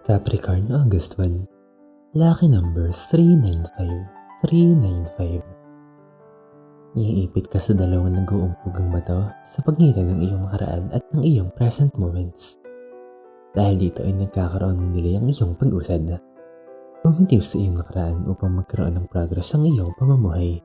Capricorn, August 1. Lucky numbers 395, 395. Iipit ka sa dalawang nag-uumpugang bato sa pagitan ng iyong nakaraan at ng iyong present moments. Dahil dito ay nagkakaroon ng delay ang iyong pag-usad. Bumitiw sa iyong nakaraan upang magkaroon ng progress ang iyong pamumuhay.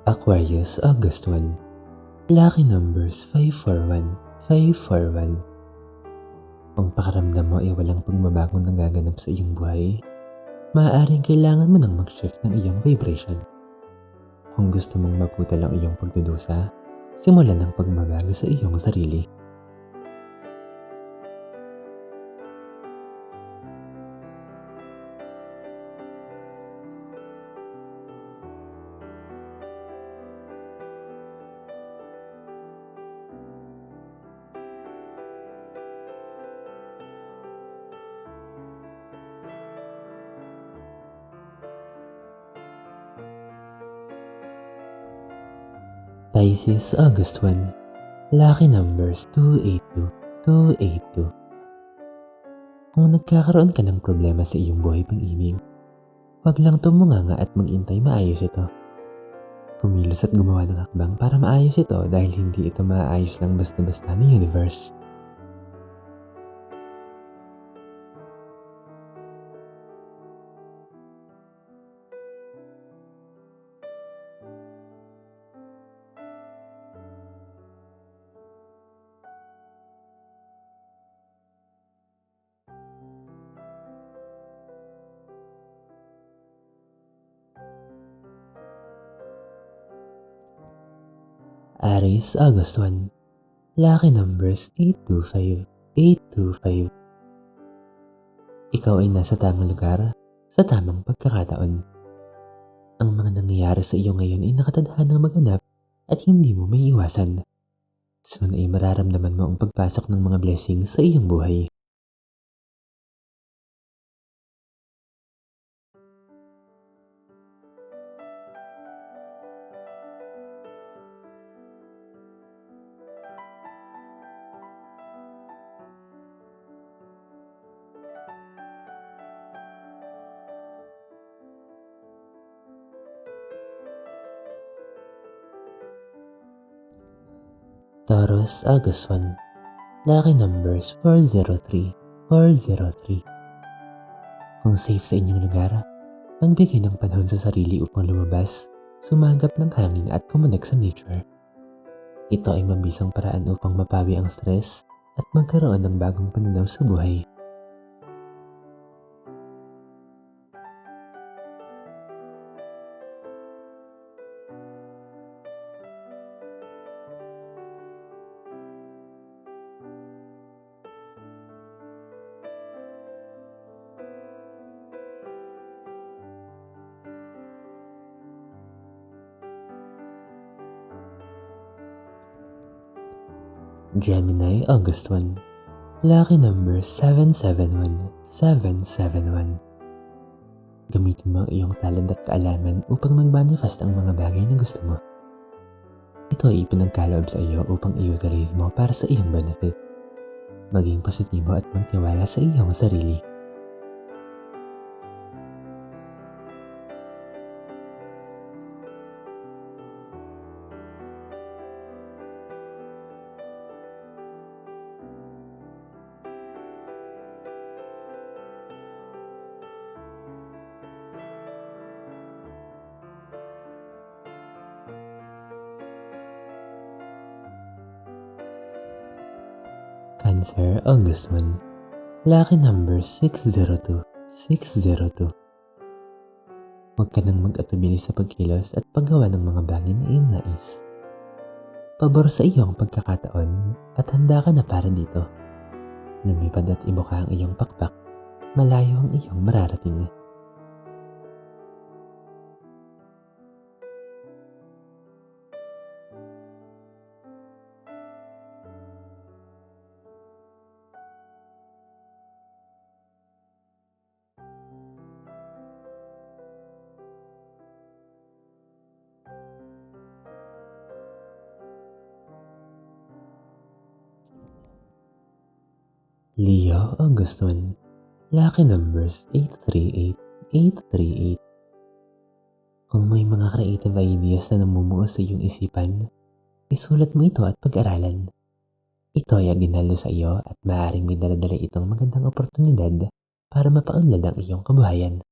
Aquarius, August 1. Lucky numbers 541, 541. Kung pakiramdam mo ay walang pagbabagong nagaganap sa iyong buhay, maaaring kailangan mo nang mag-shift ng iyong vibration. Kung gusto mong maputal ang iyong pagdudusa, simulan ang pagbabago sa iyong sarili. Pisces, August 1. Lucky numbers 282, 282. Kung nagkakaroon ka ng problema sa iyong buhay pag-ibig, huwag lang tumunganga at mag-intay, maayos ito. Kumilos at gumawa ng hakbang para maayos ito dahil hindi ito maayos lang basta-basta ng universe. Aries, August 1. Lucky numbers 825, 825. Ikaw ay nasa tamang lugar, sa tamang pagkakataon. Ang mga nangyayari sa iyo ngayon ay nakatadhanang maganap at hindi mo may iwasan. Soon ay mararamdaman mo ang pagpasok ng mga blessings sa iyong buhay. Taurus, August 1. Lucky numbers 403, 403. Kung safe sa inyong lugar, magbigay ng panahon sa sarili upang lumabas, sumagap ng hangin at kumonek sa nature. Ito ay mabisang paraan upang mapawi ang stress at magkaroon ng bagong pananaw sa buhay. Gemini, August 1. Lucky number 771, 771. Gamitin mo ang iyong talent at kaalaman upang mag-manifest ang mga bagay na gusto mo. Ito ay ipinagkaloob sa iyo upang i-utilize mo para sa iyong benefit. Maging positibo at magtiwala sa iyong sarili. Cancer, August 1. Lucky number 602, 602. Huwag ka nang mag-atubili sa pagkilos at paggawa ng mga bagay na iyong nais. Pabor sa iyong pagkakataon at handa ka na para dito. Lumipad at ibuka ang iyong pakpak, malayo ang iyong mararating. Leo August 1. Lucky numbers 838, 838. Kung may mga creative ideas na namumuo sa iyong isipan, isulat mo ito at pag-aralan. Ito ay aginaldo sa iyo at maaaring may daladala itong magandang oportunidad para mapaunlad ang iyong kabuhayan.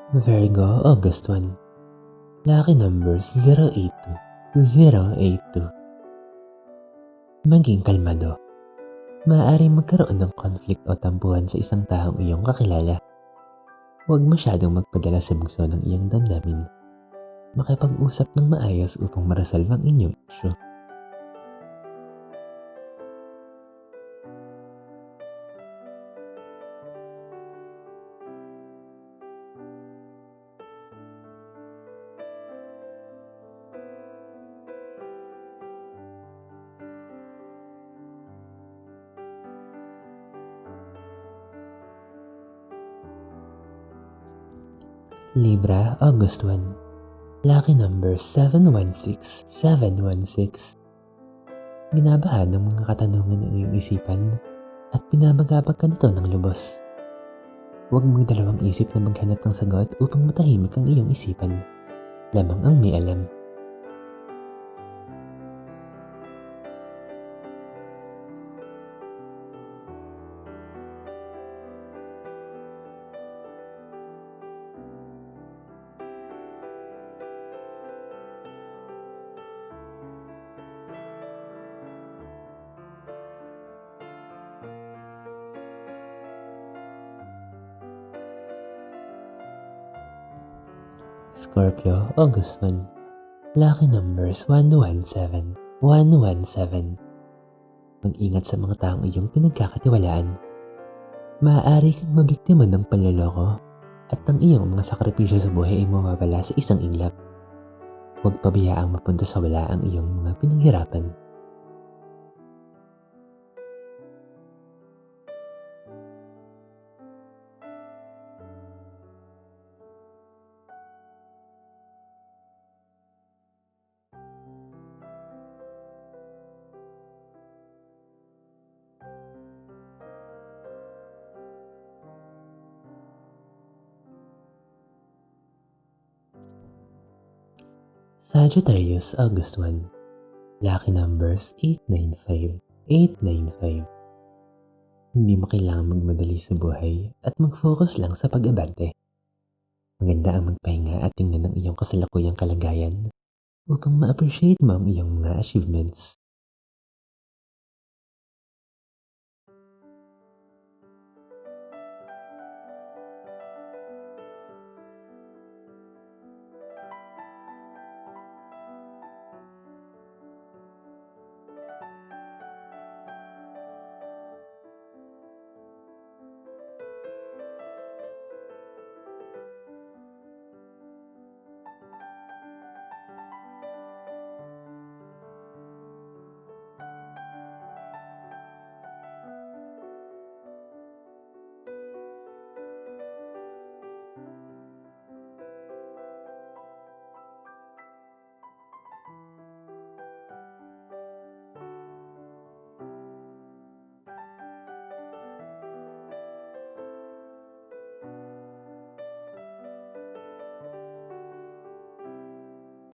Virgo August 1. Lucky numbers 082, 082. Maging kalmado. Maaaring magkaroon ng conflict o tampuhan sa isang taong iyong kakilala. Huwag masyadong magpadala sa bugso ng iyong damdamin. Makipag-usap ng maayos upang marasolve ang inyong issue. Libra August 1. Lucky number 716, 716. Binabahan ng mga katanungan ng iyong isipan at pinabagabag ka nito ng lubos. Huwag magdalawang isip na maghanap ng sagot upang matahimik ang iyong isipan. Lamang ang may alam. Scorpio August 1. Lucky numbers 117, 117. Mag-ingat sa mga taong iyong pinagkakatiwalaan. Maaari kang mabiktima ng panloloko at ang iyong mga sakripisyo sa buhay ay mawawala sa isang iglap. Huwag pabayaang mapunta sa wala ang iyong mga pinaghirapan. Sagittarius August 1. Lucky numbers 895, 895. Hindi mo kailangang magmadali sa buhay at mag-focus lang sa pag-abante. Maganda ang magpahinga at tingnan ang iyong kasalukuyang kalagayan upang ma-appreciate mo ang iyong mga achievements.